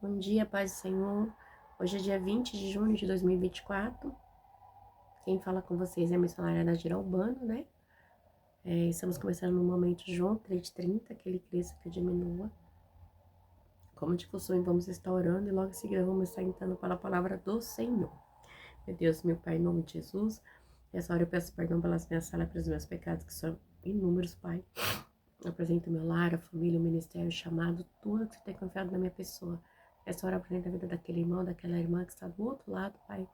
Bom dia, paz do Senhor. Hoje é dia 20 de junho de 2024. Quem fala com vocês é a missionária Nadira Albano, né? Estamos começando no momento João 3,30, que ele cresça, que eu diminua. Como de costume, vamos estar orando e logo em seguida vamos estar entrando para a palavra do Senhor. Meu Deus, meu Pai, em nome de Jesus, nessa hora eu peço perdão pelas minhas falhas, pelos meus pecados, que são inúmeros, Pai. Eu apresento meu lar, a família, o ministério, o chamado, tudo que você tem confiado na minha pessoa. Essa hora apresenta a vida daquele irmão, daquela irmã que está do outro lado, Pai.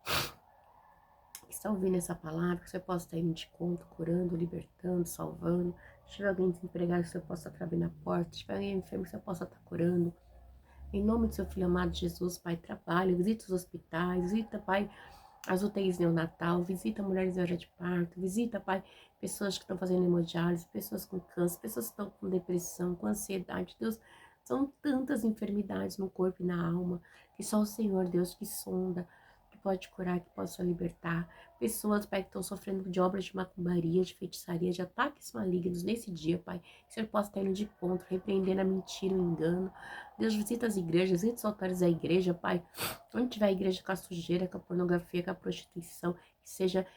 Que está ouvindo essa palavra, que você possa estar indo de conta, curando, libertando, salvando. Se tiver alguém desempregado, que você possa estar abrindo a porta. Se tiver alguém enfermo, que você possa estar curando. Em nome do seu filho amado Jesus, Pai, trabalha, visita os hospitais, visita, Pai, as UTIs neonatal, visita mulheres em hora de parto, visita, Pai, pessoas que estão fazendo hemodiálise, pessoas com câncer, pessoas que estão com depressão, com ansiedade. Deus, são tantas enfermidades no corpo e na alma, que só o Senhor, Deus, que sonda, que pode curar, que possa libertar. Pessoas, Pai, que estão sofrendo de obras de macumbaria, de feitiçaria, de ataques malignos nesse dia, Pai, que o Senhor possa estar indo de encontro, repreendendo a mentira, o engano. Deus, visita as igrejas, visita os altares da igreja, Pai. Onde tiver a igreja com a sujeira, com a pornografia, com a prostituição, que seja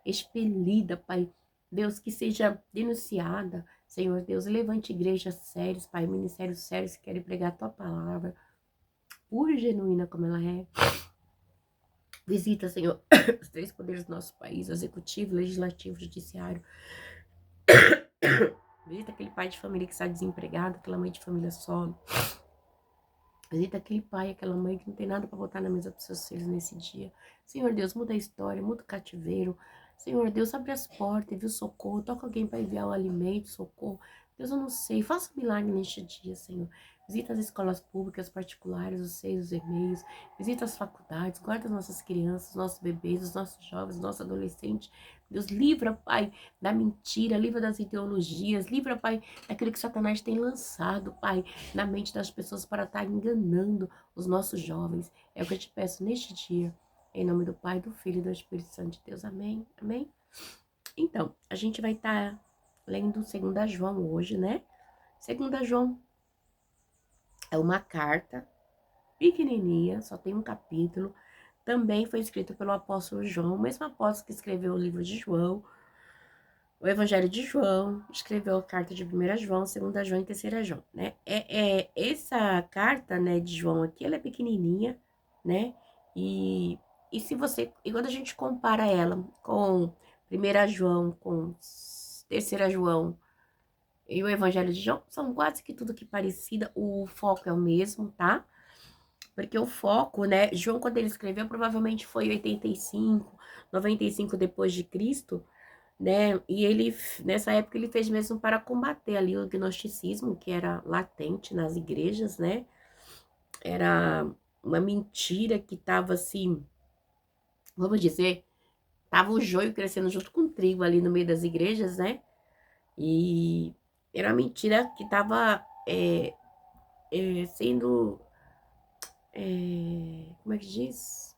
expelida, Pai. Deus, que seja denunciada, Senhor Deus. Levante igrejas sérias, Pai, ministérios sérios que querem pregar a Tua palavra, pura e genuína como ela é. Visita, Senhor, os três poderes do nosso país, executivo, legislativo, judiciário. Visita aquele pai de família que está desempregado, aquela mãe de família solo. Visita aquele pai, aquela mãe que não tem nada para botar na mesa dos seus filhos nesse dia. Senhor Deus, muda a história, muda o cativeiro. Senhor Deus, abre as portas, envia o socorro, toca alguém para enviar o alimento, socorro. Deus, eu não sei, faça um milagre neste dia, Senhor. Visita as escolas públicas, particulares, os seios, os e-mails. Visita as faculdades, guarda as nossas crianças, os nossos bebês, os nossos jovens, os nossos adolescentes. Deus, livra, Pai, da mentira, livra das ideologias, livra, Pai, daquilo que Satanás tem lançado, Pai, na mente das pessoas para estar enganando os nossos jovens. É o que eu te peço neste dia, em nome do Pai, do Filho e do Espírito Santo de Deus. Amém? Amém? Então, a gente vai estar lendo 2 João hoje, né? 2 João é uma carta pequenininha, só tem um capítulo. Também foi escrito pelo apóstolo João, o mesmo apóstolo que escreveu o livro de João, o Evangelho de João, escreveu a carta de 1 João, 2 João e 3 João, né? Essa carta, né, de João aqui, ela é pequenininha, né? E se você, e quando a gente compara ela com 1 João, com 3 João e o Evangelho de João, são quase que tudo que parecida, o foco é o mesmo, tá? Porque o foco, né, João, quando ele escreveu, provavelmente foi 85, 95 depois de Cristo, né? E ele, nessa época, ele fez mesmo para combater ali o gnosticismo, que era latente nas igrejas, né? Era uma mentira que estava assim, vamos dizer, tava o joio crescendo junto com o trigo ali no meio das igrejas, né? E era uma mentira que estava sendo, como é que diz?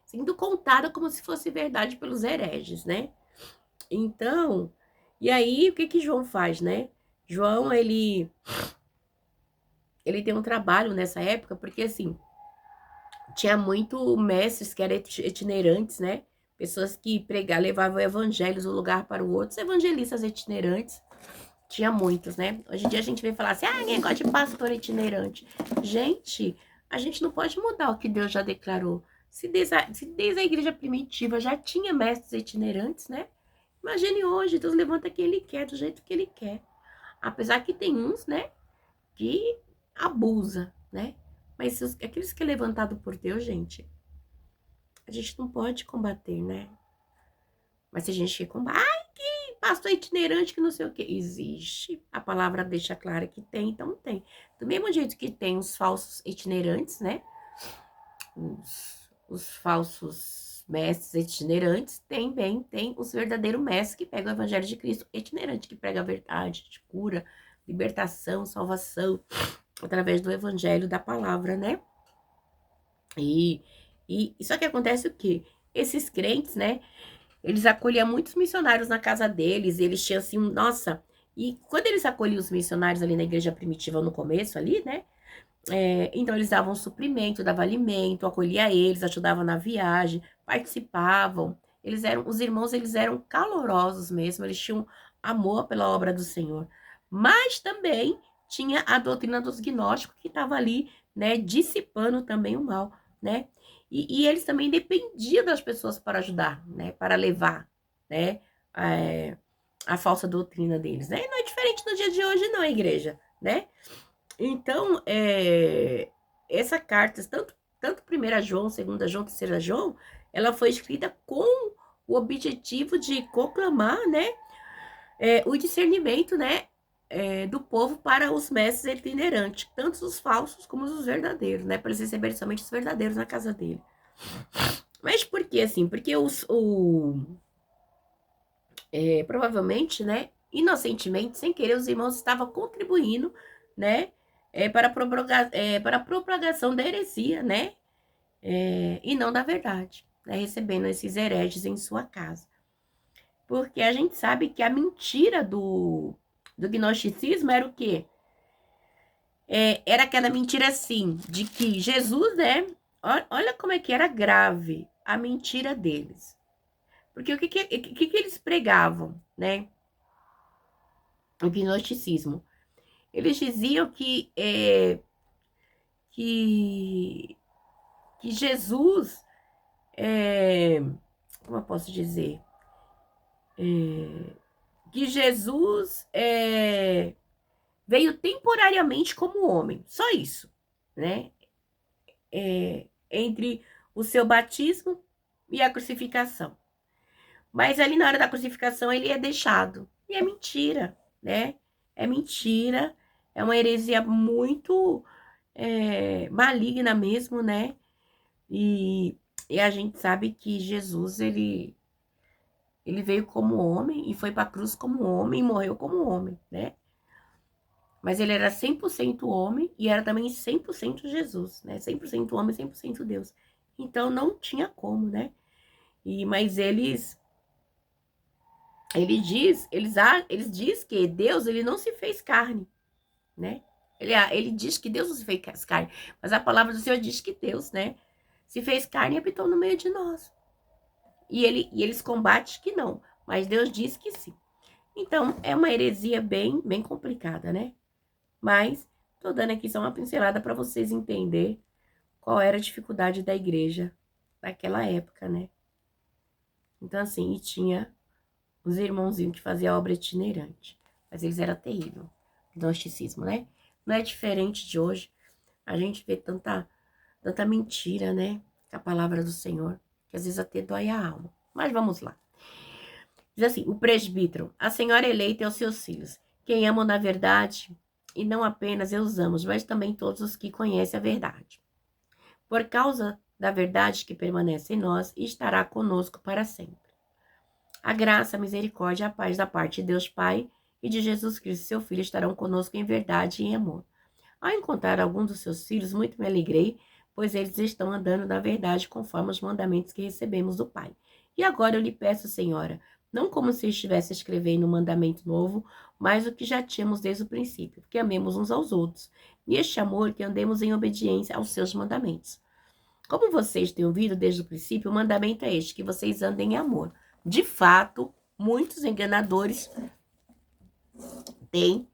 Sendo contada como se fosse verdade pelos hereges, né? Então, e aí, o que que João faz, né? João, ele tem um trabalho nessa época, porque assim, tinha muito mestres que eram itinerantes, né? Pessoas que pregavam, levavam evangelhos de um lugar para o outro, os evangelistas itinerantes, tinha muitos, né? Hoje em dia a gente vem falar assim, ninguém gosta de pastor itinerante. Gente, a gente não pode mudar o que Deus já declarou. Se desde a igreja primitiva já tinha mestres itinerantes, né? Imagine hoje, Deus levanta quem Ele quer, do jeito que Ele quer. Apesar que tem uns, né, que abusa, né? Mas aqueles que é levantado por Deus, gente, a gente não pode combater, né? Mas se a gente quer combater, que pastor itinerante que não sei o que, existe. A palavra deixa clara que tem, então tem. Do mesmo jeito que tem os falsos itinerantes, né? Os falsos mestres itinerantes, tem os verdadeiros mestres que pegam o evangelho de Cristo itinerante, que prega a verdade, de cura, libertação, salvação, através do evangelho da palavra, né? E só que acontece o quê? Esses crentes, né? Eles acolhiam muitos missionários na casa deles, eles tinham assim, nossa, e quando eles acolhiam os missionários ali na igreja primitiva no começo ali, né? Então, eles davam suprimento, davam alimento, acolhia eles, ajudavam na viagem, participavam. Os irmãos, eles eram calorosos mesmo, eles tinham amor pela obra do Senhor. Mas também tinha a doutrina dos gnósticos que estava ali, né, dissipando também o mal, né? E eles também dependiam das pessoas para ajudar, né, para levar, né, a falsa doutrina deles, né? E não é diferente no dia de hoje não, igreja, né? Então, essa carta, tanto 1 João, 2 João, 3 João, ela foi escrita com o objetivo de proclamar, né, o discernimento, né, do povo para os mestres itinerantes, tanto os falsos como os verdadeiros, né, para eles receberem somente os verdadeiros na casa dele. Mas por que assim? Porque provavelmente, né, inocentemente, sem querer, os irmãos estavam contribuindo, né, para a propagação da heresia, né, e não da verdade, né, recebendo esses hereges em sua casa. Porque a gente sabe que a mentira do gnosticismo era o quê? Era aquela mentira assim, de que Jesus, né, olha como é que era grave a mentira deles. Porque o que eles pregavam, né? O gnosticismo. Eles diziam que Jesus, como eu posso dizer? Que Jesus veio temporariamente como homem, só isso, né? Entre o seu batismo e a crucificação. Mas ali na hora da crucificação ele é deixado. E é mentira, né? É mentira, é uma heresia muito maligna mesmo, né? E a gente sabe que Jesus, ele veio como homem e foi para a cruz como homem e morreu como homem, né? Mas ele era 100% homem e era também 100% Jesus, né? 100% homem, 100% Deus. Então não tinha como, né? Mas eles diz que Deus, ele não se fez carne, né? Ele diz que Deus não se fez carne, mas a palavra do Senhor diz que Deus, né, se fez carne e habitou no meio de nós. E eles combatem que não, mas Deus diz que sim. Então, é uma heresia bem, bem complicada, né? Mas tô dando aqui só uma pincelada para vocês entenderem qual era a dificuldade da igreja naquela época, né? Então, assim, e tinha os irmãozinhos que faziam obra itinerante. Mas eles eram terríveis. Gnosticismo, né? Não é diferente de hoje. A gente vê tanta mentira, né? Com a palavra do Senhor, que às vezes até dói a alma. Mas vamos lá. Diz assim, o presbítero, a senhora eleita e os seus filhos, quem amam na verdade, e não apenas eu os amo, mas também todos os que conhecem a verdade. Por causa da verdade que permanece em nós, estará conosco para sempre. A graça, a misericórdia e a paz da parte de Deus Pai e de Jesus Cristo, seu Filho, estarão conosco em verdade e em amor. Ao encontrar algum dos seus filhos, muito me alegrei, pois eles estão andando na verdade conforme os mandamentos que recebemos do Pai. E agora eu lhe peço, Senhora, não como se estivesse escrevendo um mandamento novo, mas o que já tínhamos desde o princípio, que amemos uns aos outros, e este amor que andemos em obediência aos seus mandamentos. Como vocês têm ouvido desde o princípio, o mandamento é este, que vocês andem em amor. De fato, muitos enganadores têm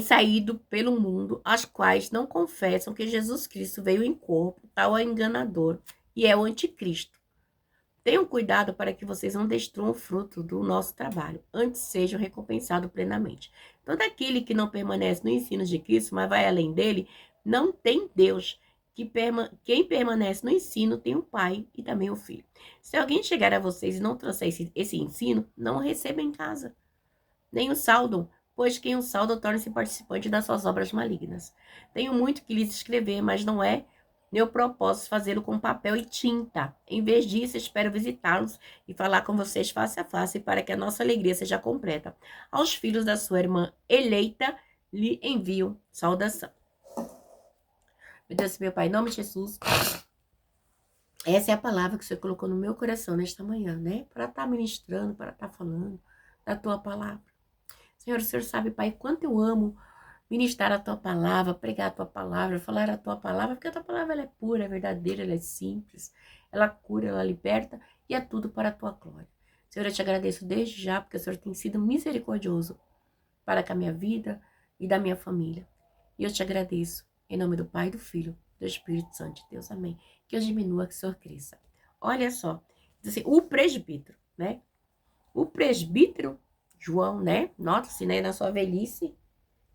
saído pelo mundo, as quais não confessam que Jesus Cristo veio em corpo, tal é enganador, e é o anticristo. Tenham cuidado para que vocês não destruam o fruto do nosso trabalho, antes sejam recompensados plenamente. Todo aquele que não permanece no ensino de Cristo, mas vai além dele, não tem Deus. Quem permanece no ensino tem o Pai e também o Filho. Se alguém chegar a vocês e não trouxer esse ensino, não o receba em casa, nem o saudam, pois quem o sauda torna-se participante das suas obras malignas. Tenho muito que lhes escrever, mas não é meu propósito fazê-lo com papel e tinta. Em vez disso, espero visitá-los e falar com vocês face a face para que a nossa alegria seja completa. Aos filhos da sua irmã eleita, lhe envio saudação. Meu Deus, meu Pai, em nome de Jesus, essa é a palavra que o Senhor colocou no meu coração nesta manhã, né? Para estar ministrando, para estar falando da tua palavra. Senhor, o Senhor sabe, Pai, quanto eu amo, ministrar a tua palavra, pregar a tua palavra, falar a tua palavra, porque a tua palavra ela é pura, é verdadeira, ela é simples, ela cura, ela liberta e é tudo para a tua glória. Senhor, eu te agradeço desde já, porque o Senhor tem sido misericordioso para com a minha vida e da minha família. E eu te agradeço, em nome do Pai, do Filho, do Espírito Santo de Deus, amém. Que eu diminua, que o Senhor cresça. Olha só, diz assim, o presbítero, né? O presbítero João, né? Nota-se, né, na sua velhice,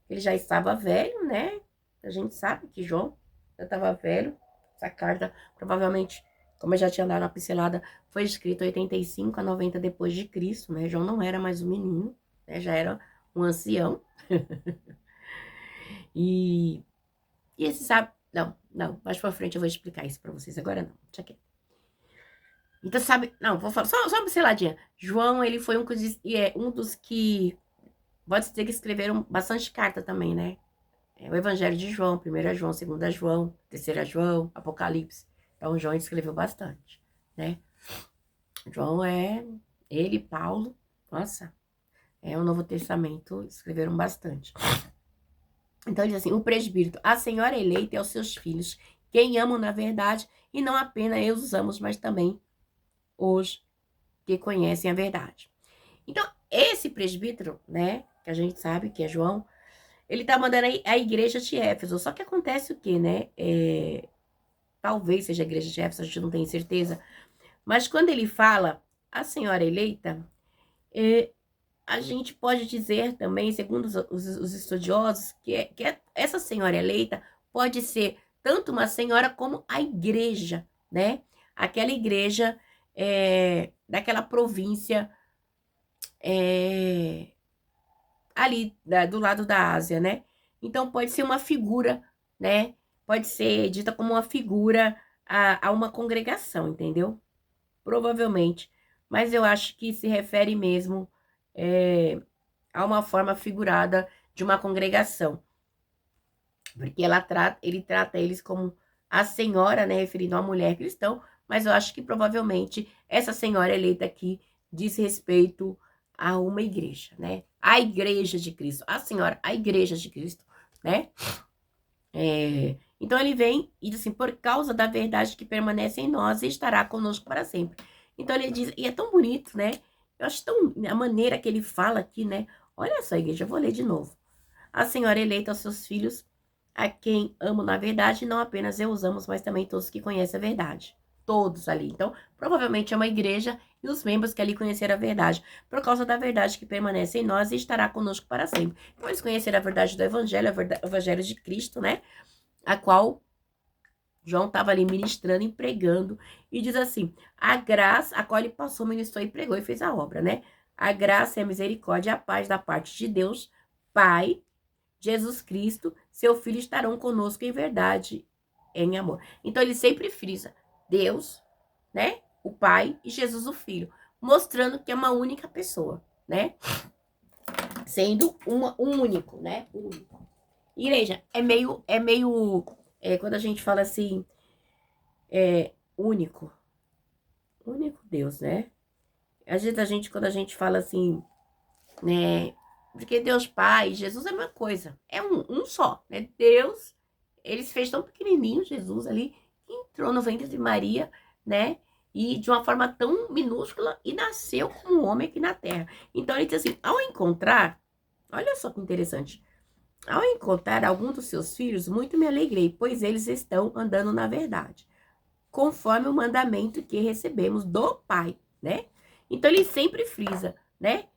ele já estava velho, né? A gente sabe que João já estava velho. Essa carta, provavelmente, como eu já tinha dado uma pincelada, foi escrita 85 a 90 depois de Cristo, né? João não era mais um menino, né? Já era um ancião. E esse sabe... Não, mais pra frente eu vou explicar isso pra vocês. Agora não, deixa aqui. Então, sabe... Não, vou falar só uma pinceladinha. João, ele foi um dos que... Pode dizer que escreveram bastante carta também, né? O Evangelho de João, 1 João, 2 João, 3 João, Apocalipse. Então, João escreveu bastante, né? João ele, Paulo, nossa, o Novo Testamento escreveram bastante. Então, ele diz assim, o presbítero, a senhora eleita e aos seus filhos, quem amam na verdade, e não apenas os amos, mas também os que conhecem a verdade. Então, esse presbítero, né, que a gente sabe que é João, ele tá mandando a igreja de Éfeso. Só que acontece o quê, né? Talvez seja a igreja de Éfeso, a gente não tem certeza. Mas quando ele fala a senhora eleita, a gente pode dizer também, segundo os estudiosos, que essa senhora eleita pode ser tanto uma senhora como a igreja, né? Aquela igreja daquela província ali do lado da Ásia, né? Então pode ser uma figura, né? Pode ser dita como uma figura a uma congregação, entendeu? Provavelmente. Mas eu acho que se refere mesmo a uma forma figurada de uma congregação. Porque ele trata eles como a senhora, né? Referindo a uma mulher cristã, mas eu acho que provavelmente essa senhora eleita aqui diz respeito a uma igreja, né? A igreja de Cristo, a senhora, a igreja de Cristo, né? Então ele vem e diz assim, por causa da verdade que permanece em nós e estará conosco para sempre. Então ele diz, e é tão bonito, né? Eu acho tão, a maneira que ele fala aqui, né? Olha só, igreja, eu vou ler de novo. A senhora eleita aos seus filhos, a quem amo na verdade, não apenas eu os amo, mas também todos que conhecem a verdade. Todos ali. Então, provavelmente é uma igreja e os membros que ali conheceram a verdade, por causa da verdade que permanece em nós e estará conosco para sempre. Então, eles conheceram a verdade do evangelho, o evangelho de Cristo, né? A qual João estava ali ministrando e pregando, e diz assim, a graça, a qual ele passou, ministrou e pregou e fez a obra, né? A graça e a misericórdia e a paz da parte de Deus, Pai, Jesus Cristo, seu Filho, estarão conosco em verdade, em amor. Então, ele sempre frisa Deus, né? O Pai e Jesus, o Filho, mostrando que é uma única pessoa, né? Sendo um único, né? Único. Igreja, quando a gente fala assim, único Deus, né? Às vezes quando a gente fala assim, né? Porque Deus Pai, Jesus é a mesma coisa. É um só, né? Deus, ele se fez tão pequenininho, Jesus ali, entrou no ventre de Maria, né? E de uma forma tão minúscula e nasceu como um homem aqui na terra. Então ele diz assim, ao encontrar, olha só que interessante, ao encontrar algum dos seus filhos, muito me alegrei, pois eles estão andando na verdade, conforme o mandamento que recebemos do Pai, né? Então ele sempre frisa, né?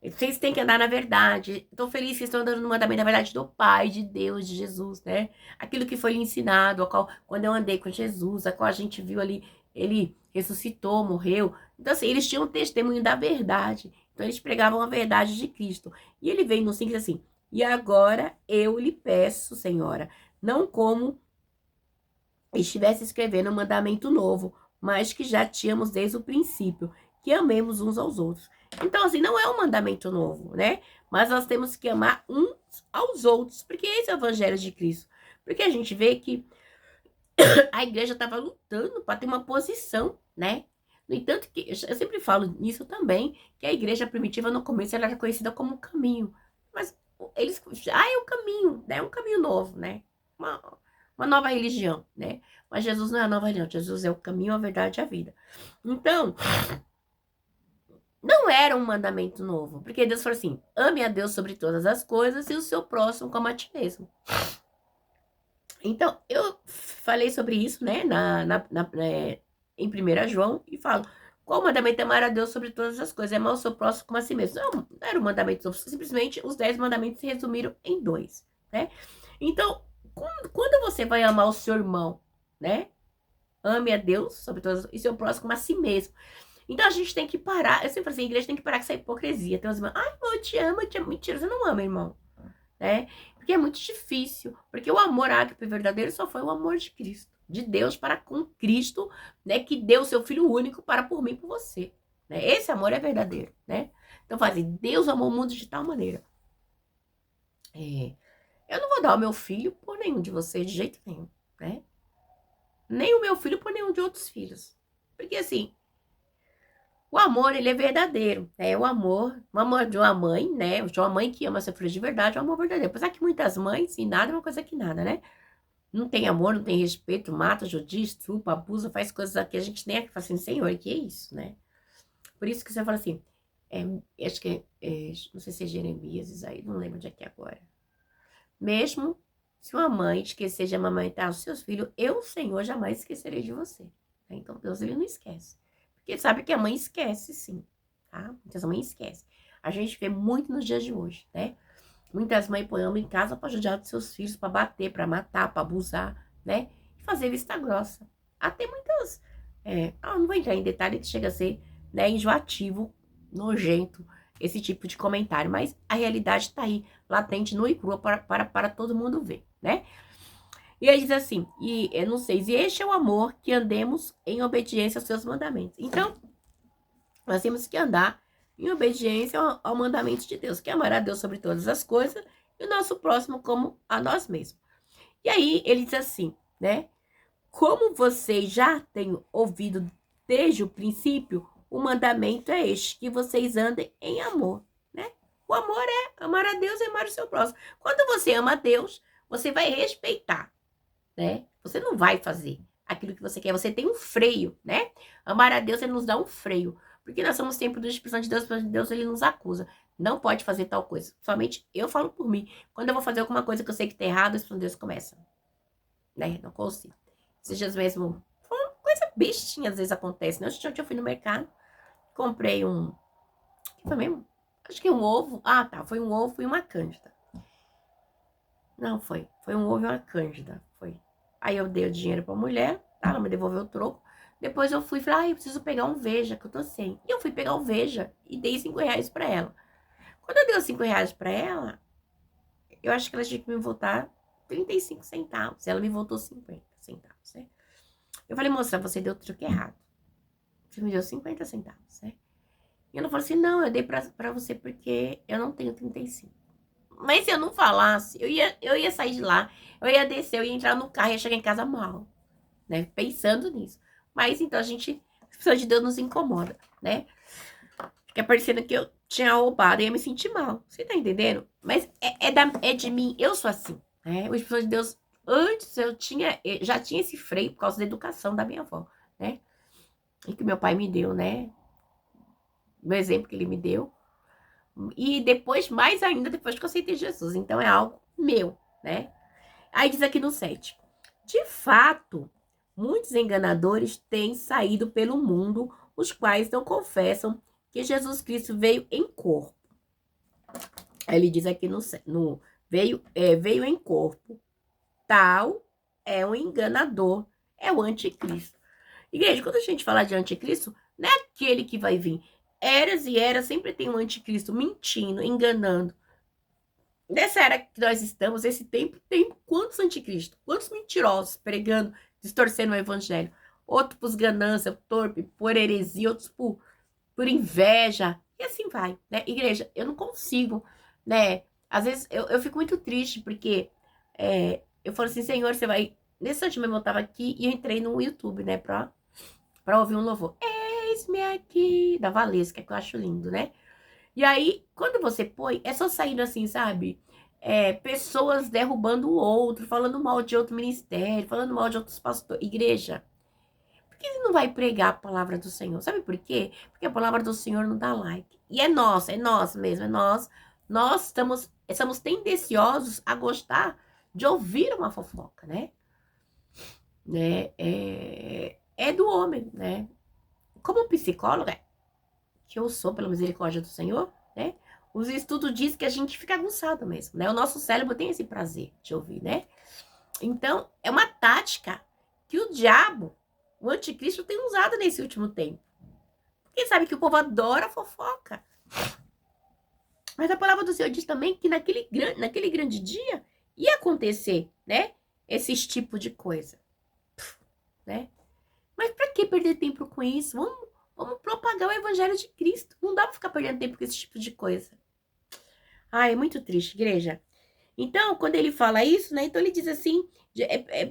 Vocês têm que andar na verdade. Estou feliz que estão andando no mandamento da verdade do Pai, de Deus, de Jesus, né? Aquilo que foi ensinado, quando eu andei com Jesus, a qual a gente viu ali, ele ressuscitou, morreu. Então, assim, eles tinham um testemunho da verdade. Então, eles pregavam a verdade de Cristo. E ele vem no 5 assim, e agora eu lhe peço, Senhora, não como estivesse escrevendo um mandamento novo, mas que já tínhamos desde o princípio, que amemos uns aos outros. Então, assim, não é um mandamento novo, né? Mas nós temos que amar uns aos outros, porque esse é o evangelho de Cristo. Porque a gente vê que a igreja estava lutando para ter uma posição, né? No entanto, que eu sempre falo nisso também, que a igreja primitiva no começo ela era conhecida como caminho. Mas eles, é o caminho, né? É um caminho novo, né? Uma nova religião, né? Mas Jesus não é a nova religião, Jesus é o caminho, a verdade e a vida. Então, não era um mandamento novo, porque Deus falou assim: ame a Deus sobre todas as coisas e o seu próximo como a ti mesmo. Então, eu falei sobre isso, né, em 1 João, e falo: qual o mandamento é amar a Deus sobre todas as coisas? É amar o seu próximo como a si mesmo. Não era um mandamento novo, simplesmente os 10 mandamentos se resumiram em 2, né? Então, quando você vai amar o seu irmão, né? Ame a Deus sobre todas e seu próximo como a si mesmo. Então a gente tem que parar. Eu sempre falo assim, a igreja tem que parar com essa hipocrisia. Tem uns irmãos, ai, irmão, eu te amo, eu te amo. Mentira, você não ama, irmão. Né? Porque é muito difícil. Porque o amor ágape verdadeiro só foi o amor de Cristo. De Deus para com Cristo, né? Que deu o seu Filho único para por mim e por você. Né? Esse amor é verdadeiro, né? Então fala assim, Deus amou o mundo de tal maneira. Eu não vou dar o meu filho por nenhum de vocês de jeito nenhum, né? Nem o meu filho por nenhum de outros filhos. Porque assim, o amor, ele é verdadeiro, né? O amor de uma mãe, né? De uma mãe que ama seu filho de verdade, é um amor verdadeiro. Apesar que muitas mães, e nada é uma coisa que nada, né? Não tem amor, não tem respeito, mata, judia, estrupa, abusa, faz coisas que a gente nem fala assim, Senhor, que é isso, né? Por isso que você fala assim, acho que não sei se é Jeremias, Isaías, não lembro onde é que é agora. Mesmo se uma mãe esquecer de amamentar os seus filhos, eu, Senhor, jamais esquecerei de você. Então Deus, ele não esquece. Porque sabe que a mãe esquece, sim, tá? Muitas mães esquecem. A gente vê muito nos dias de hoje, né? Muitas mães põem em casa para judiar dos seus filhos, para bater, para matar, para abusar, né? E fazer vista grossa. Até muitas... não vou entrar em detalhe que chega a ser, né, enjoativo, nojento, esse tipo de comentário. Mas a realidade está aí, latente, nua e crua, para todo mundo ver, né? E ele diz assim, no 6, e este é o amor, que andemos em obediência aos seus mandamentos. Então, nós temos que andar em obediência ao mandamento de Deus, que é amar a Deus sobre todas as coisas e o nosso próximo como a nós mesmos. E aí, ele diz assim, né? Como vocês já têm ouvido desde o princípio, o mandamento é este, que vocês andem em amor, né? O amor é amar a Deus e amar o seu próximo. Quando você ama a Deus, você vai respeitar, né? Você não vai fazer aquilo que você quer, você tem um freio, né? Amar a Deus, ele nos dá um freio, porque nós somos sempre do Espírito Santo de Deus, mas Deus, ele nos acusa. Não pode fazer tal coisa. Somente eu falo por mim. Quando eu vou fazer alguma coisa que eu sei que tá errado, o Espírito de Deus começa, né? Não consigo. Esses dias mesmo, foi uma coisa bestinha, às vezes acontece, né? Ontem eu fui no mercado, comprei o que foi mesmo? Acho que um ovo. Ah, tá, foi um ovo e uma cândida. Não, foi um ovo e uma cândida, foi. Aí eu dei o dinheiro pra mulher, tá? Ela me devolveu o troco. Depois eu fui e falei, eu preciso pegar um Veja, que eu tô sem. E eu fui pegar o Veja e dei 5 reais pra ela. Quando eu dei os 5 reais pra ela, eu acho que ela tinha que me voltar 35 centavos. Ela me voltou 50 centavos, né? Eu falei, moça, você deu o troco errado. Você me deu 50 centavos, né? E ela falou assim, não, eu dei pra você porque eu não tenho 35. Mas se eu não falasse, eu ia sair de lá, eu ia descer, eu ia entrar no carro e ia chegar em casa mal, né? Pensando nisso. Mas então a gente, a pessoa de Deus nos incomoda, né? Fica parecendo que eu tinha roubado e ia me sentir mal. Você tá entendendo? Mas é de mim, eu sou assim, né? Os pessoas de Deus, antes eu já tinha esse freio por causa da educação da minha avó, né? E que meu pai me deu, né? O exemplo que ele me deu. E depois, mais ainda, depois que eu aceitei Jesus. Então é algo meu, né? Aí diz aqui no 7. De fato, muitos enganadores têm saído pelo mundo, os quais não confessam que Jesus Cristo veio em corpo. Aí ele diz aqui veio em corpo. Tal é um enganador, é o anticristo. Igreja, quando a gente fala de anticristo, não é aquele que vai vir. Eras e eras sempre tem um anticristo mentindo, enganando. Nessa era que nós estamos, esse tempo, tem quantos anticristos, quantos mentirosos pregando, distorcendo o evangelho. Outros por ganância, torpe, por heresia, outros por inveja. E assim vai, né? Igreja, eu não consigo, né? Às vezes eu fico muito triste, porque eu falo assim, Senhor, você vai... Nesse último eu tava aqui e eu entrei no YouTube, né? Pra ouvir um louvor. Eis-me aqui, da Valesca, que eu acho lindo, né? E aí, quando você põe, é só saindo assim, sabe? pessoas derrubando o outro, falando mal de outro ministério, falando mal de outros pastores, igreja. Por que ele não vai pregar a palavra do Senhor? Sabe por quê? Porque a palavra do Senhor não dá like. E é nós mesmo, é nós. Nós estamos tendenciosos a gostar de ouvir uma fofoca, né? É do homem, né? Como psicóloga, que eu sou pela misericórdia do Senhor, né? Os estudos dizem que a gente fica aguçado mesmo, né? O nosso cérebro tem esse prazer de ouvir, né? Então, é uma tática que o diabo, o anticristo, tem usado nesse último tempo. Porque sabe que o povo adora fofoca. Mas a palavra do Senhor diz também que naquele grande dia ia acontecer, né? Esses tipos de coisa, né? Mas pra que perder tempo com isso? Vamos propagar o evangelho de Cristo. Não dá pra ficar perdendo tempo com esse tipo de coisa. É muito triste, igreja. Então, quando ele fala isso, né? Então ele diz assim,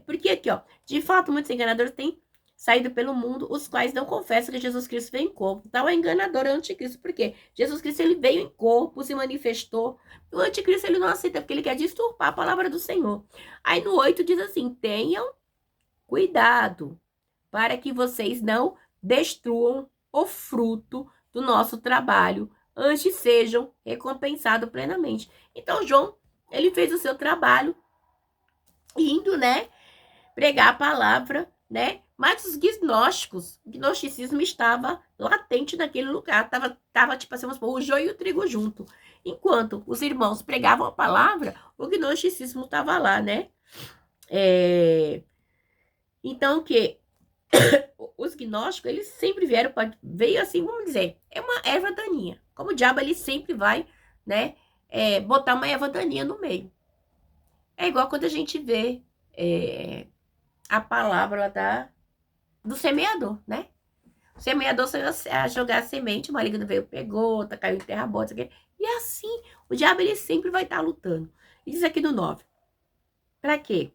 porque aqui, ó, de fato, muitos enganadores têm saído pelo mundo, os quais não confessam que Jesus Cristo veio em corpo. Tal é enganador, é o anticristo. Por quê? Jesus Cristo, ele veio em corpo, se manifestou. O anticristo, ele não aceita, porque ele quer disturbar a palavra do Senhor. Aí no 8 diz assim, tenham cuidado para que vocês não destruam o fruto do nosso trabalho, antes sejam recompensados plenamente. Então, João, ele fez o seu trabalho, indo, né, pregar a palavra, né, mas os gnósticos, o gnosticismo estava latente naquele lugar, tava tipo assim, o joio e o trigo junto. Enquanto os irmãos pregavam a palavra, o gnosticismo estava lá, né? Então, o que? Os gnósticos, eles sempre veio assim, vamos dizer, é uma erva daninha. Como o diabo, ele sempre vai, né, botar uma erva daninha no meio. É igual quando a gente vê a palavra do semeador, né? O semeador saiu a jogar a semente, o maligno veio, pegou, caiu em terra boa, e assim, o diabo, ele sempre vai estar lutando. E diz aqui no 9, pra quê?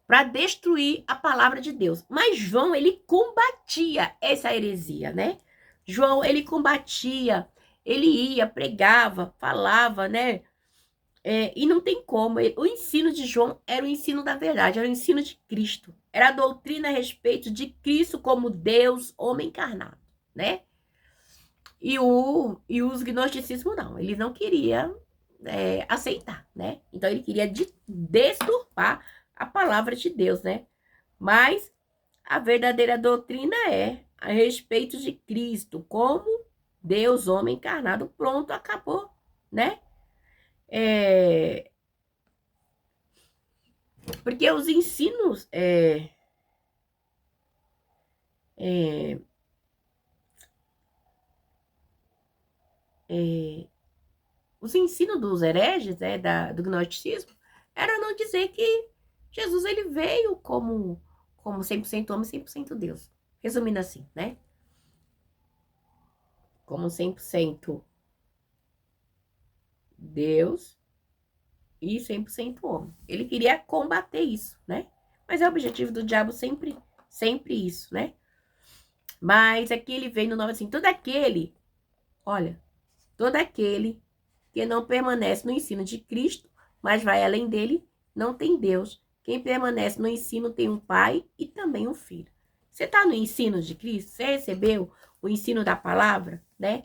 Para destruir a palavra de Deus. Mas João, ele combatia essa heresia, né? João, ele combatia, ele ia, pregava, falava, né? E não tem como. O ensino de João era o ensino da verdade, era o ensino de Cristo. Era a doutrina a respeito de Cristo como Deus, homem encarnado, né? E os gnosticismos não, ele não queria aceitar, né? Então ele queria deturpar a palavra de Deus, né? Mas a verdadeira doutrina é a respeito de Cristo, como Deus, homem encarnado, pronto, acabou, né? Porque os ensinos os ensinos dos hereges, do gnosticismo, era não dizer que Jesus, ele veio como 100% homem, 100% Deus. Resumindo assim, né? Como 100% Deus e 100% homem. Ele queria combater isso, né? Mas é o objetivo do diabo sempre isso, né? Mas aqui ele vem no nome assim, todo aquele que não permanece no ensino de Cristo, mas vai além dele, não tem Deus. Quem permanece no ensino tem um pai e também um filho. Você está no ensino de Cristo? Você recebeu o ensino da palavra, né?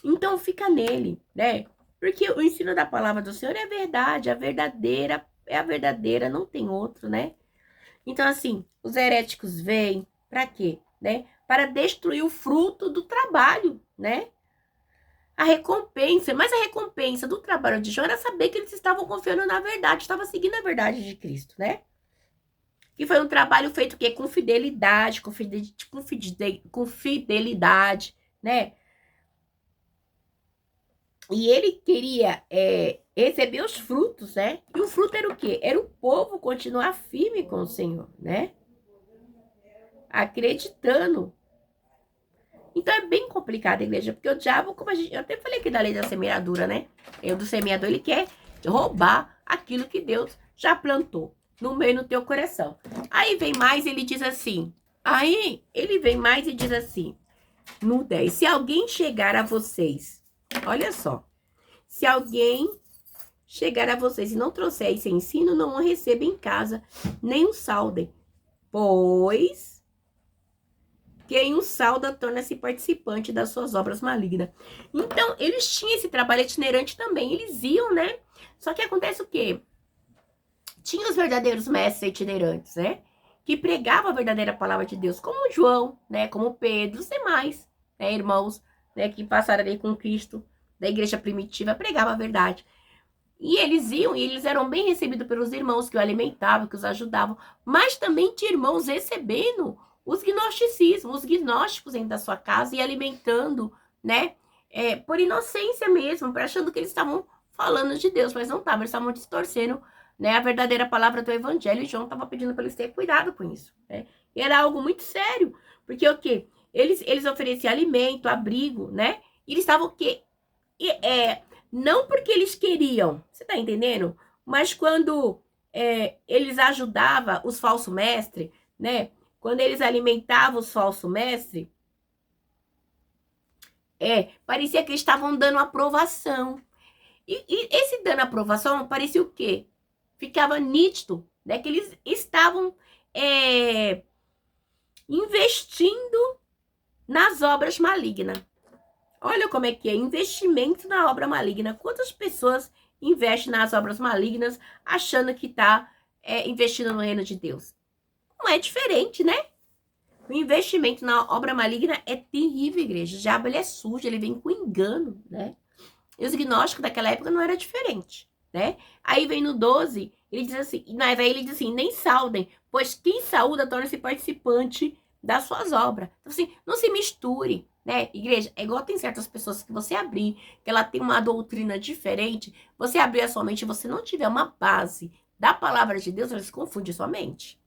Então fica nele, né? Porque o ensino da palavra do Senhor é a verdade, é a verdadeira, não tem outro, né? Então, assim, os heréticos vêm para quê? Né? Para destruir o fruto do trabalho, né? A recompensa do trabalho de João era saber que eles estavam confiando na verdade, estavam seguindo a verdade de Cristo, né? E foi um trabalho feito o quê? Com fidelidade, com fidelidade, né? E ele queria receber os frutos, né? E o fruto era o quê? Era o povo continuar firme com o Senhor, né? Acreditando. Então é bem complicado, igreja, porque o diabo, como eu até falei aqui da lei da semeadura, né? O do semeador, ele quer roubar aquilo que Deus já plantou no meio do teu coração. Aí vem mais, ele diz assim, no 10, se alguém chegar a vocês, olha só, Se alguém chegar a vocês e não trouxer esse ensino, não o receba em casa, nem o saudem. Pois quem o sauda torna-se participante das suas obras malignas. Então, eles tinham esse trabalho itinerante também. Eles iam, né? Só que acontece o quê? Tinha os verdadeiros mestres itinerantes, né? Que pregavam a verdadeira palavra de Deus, como João, né? Como Pedro, os demais, né? Irmãos, né? Que passaram ali com Cristo, da igreja primitiva, pregavam a verdade. E eles iam, e eles eram bem recebidos pelos irmãos que o alimentavam, que os ajudavam. Mas também tinha irmãos recebendo os gnosticismos, os gnósticos dentro da sua casa e alimentando, né? Por inocência mesmo, achando que eles estavam falando de Deus, mas não estavam, eles estavam distorcendo, né, a verdadeira palavra do evangelho. E João estava pedindo para eles terem cuidado com isso, né? E era algo muito sério, porque o quê? Eles ofereciam alimento, abrigo, né? E eles estavam o quê? Não porque eles queriam, você tá entendendo? Mas quando eles ajudavam os falsos mestres, né? Quando eles alimentavam os falsos mestres, parecia que eles estavam dando aprovação. E esse dando aprovação parecia o quê? Ficava nítido, né? Que eles estavam investindo nas obras malignas. Olha como é que é, investimento na obra maligna. Quantas pessoas investem nas obras malignas achando que está investindo no reino de Deus? Não é diferente, né? O investimento na obra maligna é terrível, igreja. O diabo, ele é sujo, ele vem com engano, né? E os gnósticos daquela época não era diferente, né? Aí vem no 12, ele diz assim, nem saudem, pois quem saúda torna-se participante das suas obras. Então, assim, não se misture, né? Igreja, é igual tem certas pessoas que você abrir, que ela tem uma doutrina diferente, você abrir a sua mente e você não tiver uma base da palavra de Deus, ela se confunde sua mente.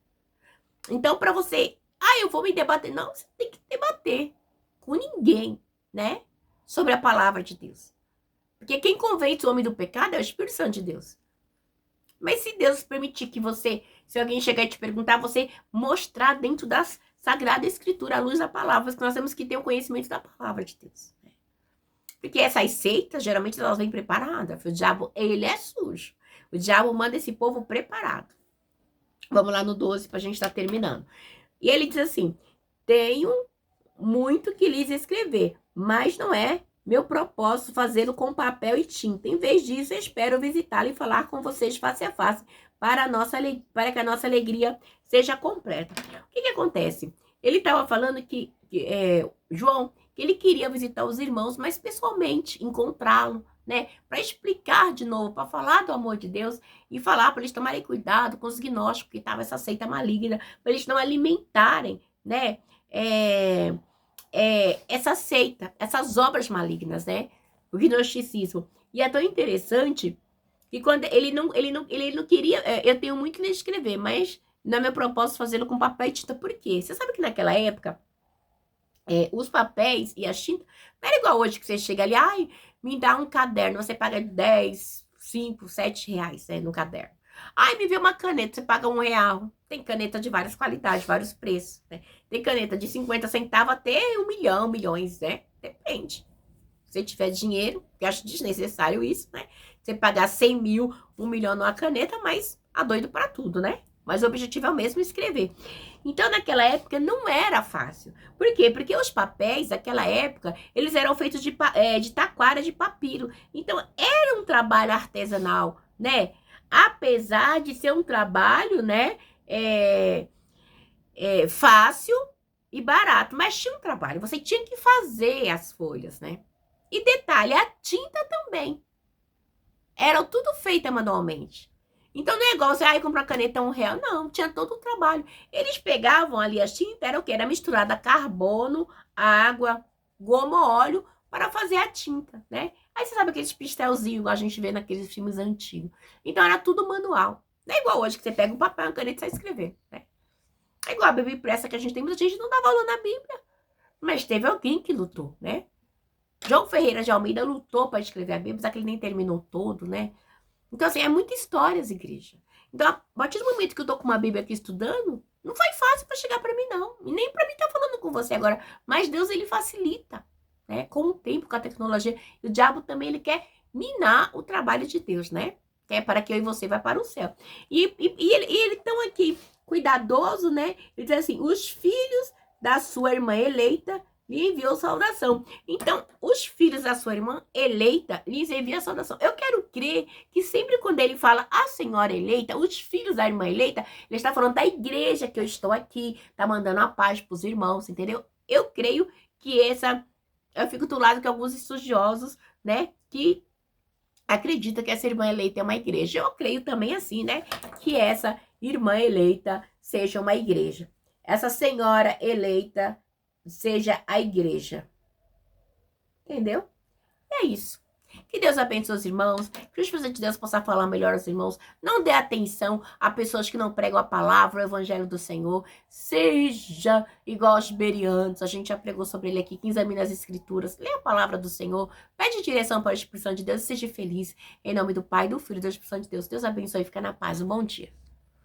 Então, para você, eu vou me debater. Não, você tem que debater com ninguém, né? Sobre a palavra de Deus. Porque quem convence o homem do pecado é o Espírito Santo de Deus. Mas se Deus permitir que você, se alguém chegar e te perguntar, você mostrar dentro das Sagradas Escrituras, à luz da palavra, que nós temos que ter o conhecimento da palavra de Deus. Porque essas seitas, geralmente, elas vêm preparadas. O diabo, ele é sujo. O diabo manda esse povo preparado. Vamos lá no 12 para a gente estar terminando. E ele diz assim, tenho muito que lhes escrever, mas não é meu propósito fazê-lo com papel e tinta. Em vez disso, espero visitá-lo e falar com vocês face a face para que a nossa alegria seja completa. O que acontece? Ele estava falando que João, que ele queria visitar os irmãos, mas pessoalmente, encontrá-lo, né? Para explicar de novo, para falar do amor de Deus e falar para eles tomarem cuidado com os gnósticos, que estava essa seita maligna, para eles não alimentarem, né? Essa seita, essas obras malignas, né? O gnosticismo. E é tão interessante que quando ele não queria, eu tenho muito que escrever, mas não é meu propósito fazê-lo com papel e tinta. Por quê? Você sabe que naquela época, os papéis e as tintas, não era igual hoje que você chega ali, me dá um caderno, você paga 10, 5, 7 reais, né, no caderno. Me vê uma caneta, você paga R$1. Tem caneta de várias qualidades, vários preços, né? Tem caneta de 50 centavos até 1 milhão, milhões, né? Depende. Se você tiver dinheiro, que eu acho desnecessário isso, né? Você pagar 100 mil, 1 milhão numa caneta, mas doido para tudo, né? Mas o objetivo é o mesmo, escrever. Então, naquela época, não era fácil. Por quê? Porque os papéis, naquela época, eles eram feitos de taquara de papiro. Então, era um trabalho artesanal, né? Apesar de ser um trabalho, né? Fácil e barato. Mas tinha um trabalho. Você tinha que fazer as folhas, né? E detalhe, a tinta também. Era tudo feito manualmente. Então, não é igual você comprar caneta R$1. Não, tinha todo o trabalho. Eles pegavam ali as tintas, era o quê? Era misturada carbono, água, goma, óleo, para fazer a tinta, né? Aí você sabe aqueles pistelzinhos que a gente vê naqueles filmes antigos. Então, era tudo manual. Não é igual hoje que você pega um papel, uma caneta e sai escrever, né? É igual a Bíblia impressa que a gente tem, muita gente não dá valor na Bíblia. Mas teve alguém que lutou, né? João Ferreira de Almeida lutou para escrever a Bíblia, apesar que ele nem terminou todo, né? Então, assim, é muita histórias, igreja. Então, a partir do momento que eu tô com uma Bíblia aqui estudando, não foi fácil para chegar para mim, não. E nem para mim estar falando com você agora. Mas Deus, ele facilita, né? Com o tempo, com a tecnologia. E o diabo também, ele quer minar o trabalho de Deus, né? Que é para que eu e você vá para o céu. E ele tão aqui, cuidadoso, né? Ele diz assim, os filhos da sua irmã eleita lhe enviou saudação. Então, os filhos da sua irmã eleita lhes enviam saudação. Eu quero crer que sempre quando ele fala a senhora eleita, os filhos da irmã eleita, ele está falando da igreja que eu estou aqui, tá mandando a paz para os irmãos, entendeu? Eu creio que eu fico do lado que alguns estudiosos, né, que acredita que essa irmã eleita é uma igreja. Eu creio também assim, né, que essa irmã eleita seja uma igreja. Essa senhora eleita seja a igreja. Entendeu? É isso. Que Deus abençoe os irmãos, que o Espírito de Deus possa falar melhor aos irmãos. Não dê atenção a pessoas que não pregam a palavra, o evangelho do Senhor. Seja igual aos berianos. A gente já pregou sobre ele aqui, que examina as escrituras. Lê a palavra do Senhor. Pede direção para a Espírito de Deus e seja feliz. Em nome do Pai, do Filho e do Espírito de Deus. Deus abençoe e fica na paz. Um bom dia.